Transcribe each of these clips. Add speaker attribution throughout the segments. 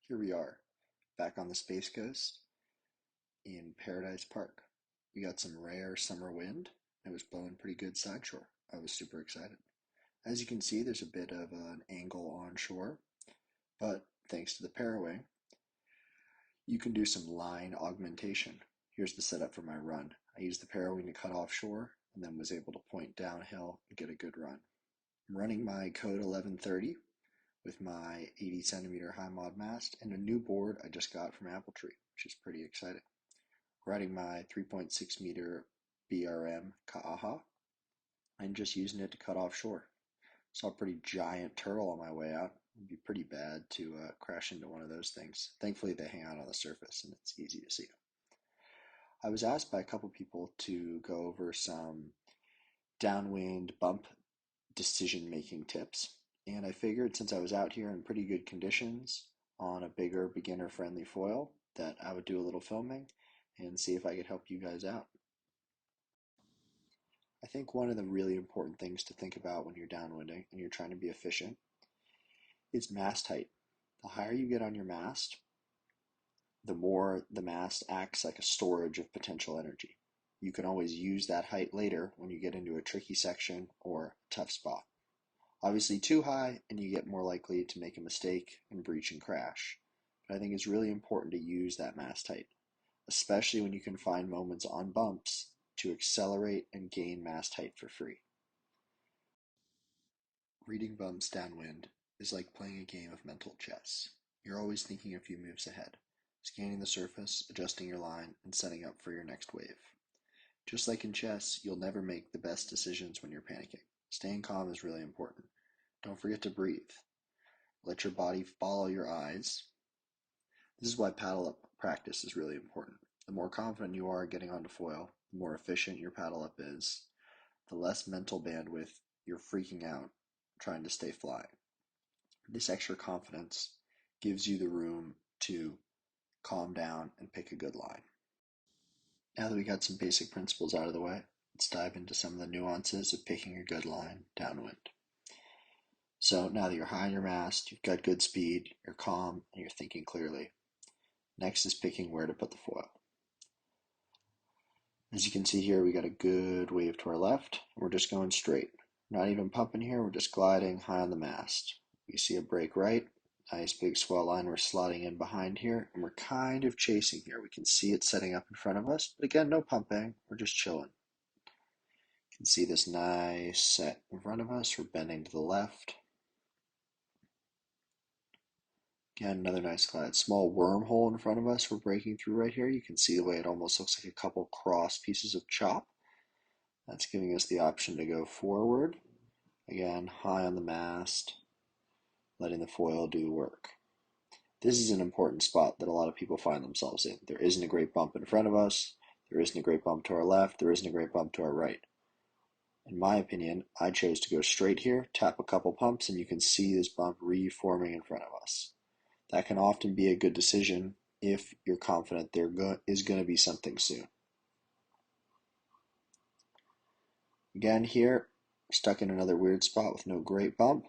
Speaker 1: Here we are, back on the Space Coast in Paradise Park. We got some rare summer wind. It was blowing pretty good side shore. I was super excited. As you can see, there's a bit of an angle onshore, but thanks to the paraway, you can do some line augmentation. Here's the setup for my run. I used the paraway to cut offshore and then was able to point downhill and get a good run. I'm running my Code 1130 with my 80 centimeter high mod mast and a new board I just got from Appletree, which is pretty exciting. Riding my 3.6 meter BRM Ka'aha and just using it to cut offshore. Saw a pretty giant turtle on my way out. It'd be pretty bad to crash into one of those things. Thankfully, they hang out on the surface and it's easy to see. I was asked by a couple people to go over some downwind bump decision-making tips. And I figured since I was out here in pretty good conditions on a bigger beginner-friendly foil that I would do a little filming and see if I could help you guys out. I think one of the really important things to think about when you're downwinding and you're trying to be efficient is mast height. The higher you get on your mast, the more the mast acts like a storage of potential energy. You can always use that height later when you get into a tricky section or a tough spot. Obviously too high and you get more likely to make a mistake and breach and crash. But I think it's really important to use that mast height, especially when you can find moments on bumps to accelerate and gain mast height for free. Reading bumps downwind is like playing a game of mental chess. You're always thinking a few moves ahead, scanning the surface, adjusting your line, and setting up for your next wave. Just like in chess, you'll never make the best decisions when you're panicking. Staying calm is really important. Don't forget to breathe. Let your body follow your eyes. This is why paddle up practice is really important. The more confident you are getting onto foil, the more efficient your paddle up is, the less mental bandwidth you're freaking out trying to stay flying. This extra confidence gives you the room to calm down and pick a good line. Now that we got some basic principles out of the way, let's dive into some of the nuances of picking a good line downwind. So now that you're high on your mast, you've got good speed, you're calm, and you're thinking clearly. Next is picking where to put the foil. As you can see here, we got a good wave to our left. We're just going straight. Not even pumping here, we're just gliding high on the mast. We see a break right, nice big swell line we're slotting in behind here, and we're kind of chasing here. We can see it setting up in front of us, but again, no pumping, we're just chilling. You can see this nice set in front of us, we're bending to the left. Again, another nice glide. Small wormhole in front of us we're breaking through right here. You can see the way it almost looks like a couple cross pieces of chop. That's giving us the option to go forward. Again, high on the mast, letting the foil do the work. This is an important spot that a lot of people find themselves in. There isn't a great bump in front of us. There isn't a great bump to our left. There isn't a great bump to our right. In my opinion, I chose to go straight here, tap a couple pumps, and you can see this bump reforming in front of us. That can often be a good decision if you're confident there is going to be something soon. Again here, stuck in another weird spot with no great bump.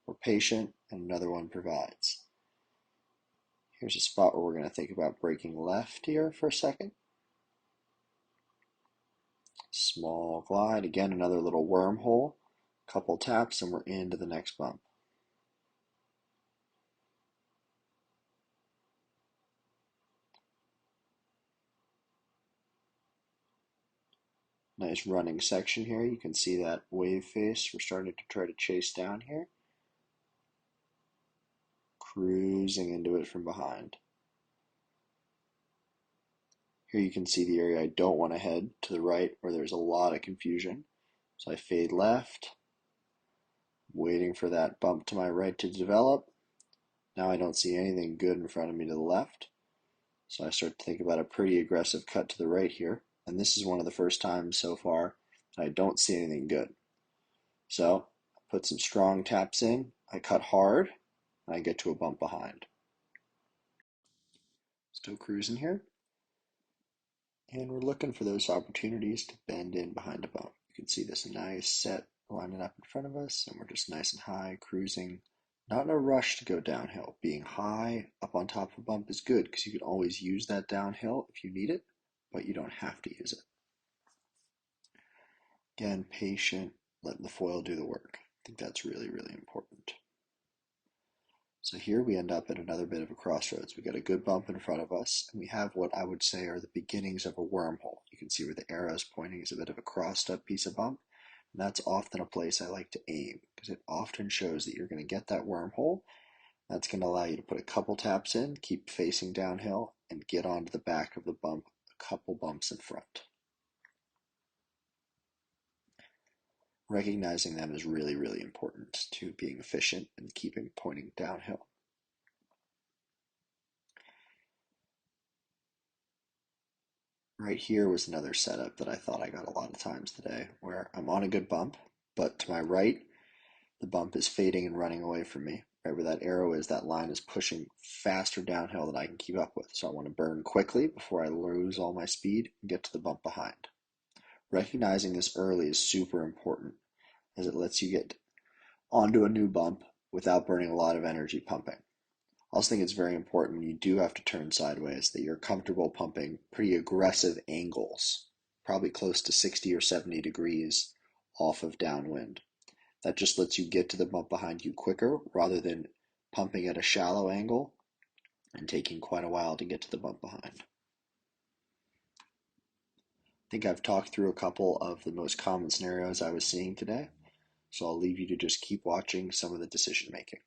Speaker 1: We're patient and another one provides. Here's a spot where we're going to think about breaking left here for a second. Small glide, again another little wormhole, couple taps and we're into the next bump. Nice running section here. You can see that wave face we're starting to try to chase down here. Cruising into it from behind. Here you can see the area I don't want to head to the right where there's a lot of confusion. So I fade left, waiting for that bump to my right to develop. Now I don't see anything good in front of me to the left. So I start to think about a pretty aggressive cut to the right here. And this is one of the first times so far that I don't see anything good. So I put some strong taps in, I cut hard, and I get to a bump behind. Still cruising here. And we're looking for those opportunities to bend in behind a bump. You can see this nice set lining up in front of us, and we're just nice and high, cruising Not in a rush to go downhill. Being high up on top of a bump is good because you can always use that downhill if you need it, but you don't have to use it. Again, patient, letting the foil do the work. I think that's really, really important. So here we end up at another bit of a crossroads. We got a good bump in front of us, and we have what I would say are the beginnings of a wormhole. You can see where the arrow is pointing is a bit of a crossed up piece of bump, and that's often a place I like to aim because it often shows that you're going to get that wormhole. That's going to allow you to put a couple taps in, keep facing downhill, and get onto the back of the bump a couple bumps in front. Recognizing them is really, really important to being efficient and keeping pointing downhill. Right here was another setup that I thought I got a lot of times today, where I'm on a good bump, but to my right, the bump is fading and running away from me. Right where that arrow is, that line is pushing faster downhill than I can keep up with. So I want to burn quickly before I lose all my speed and get to the bump behind. Recognizing this early is super important as it lets you get onto a new bump without burning a lot of energy pumping. I also think it's very important when you do have to turn sideways that you're comfortable pumping pretty aggressive angles, probably close to 60 or 70 degrees off of downwind. That just lets you get to the bump behind you quicker rather than pumping at a shallow angle and taking quite a while to get to the bump behind. I think I've talked through a couple of the most common scenarios I was seeing today, so I'll leave you to just keep watching some of the decision making.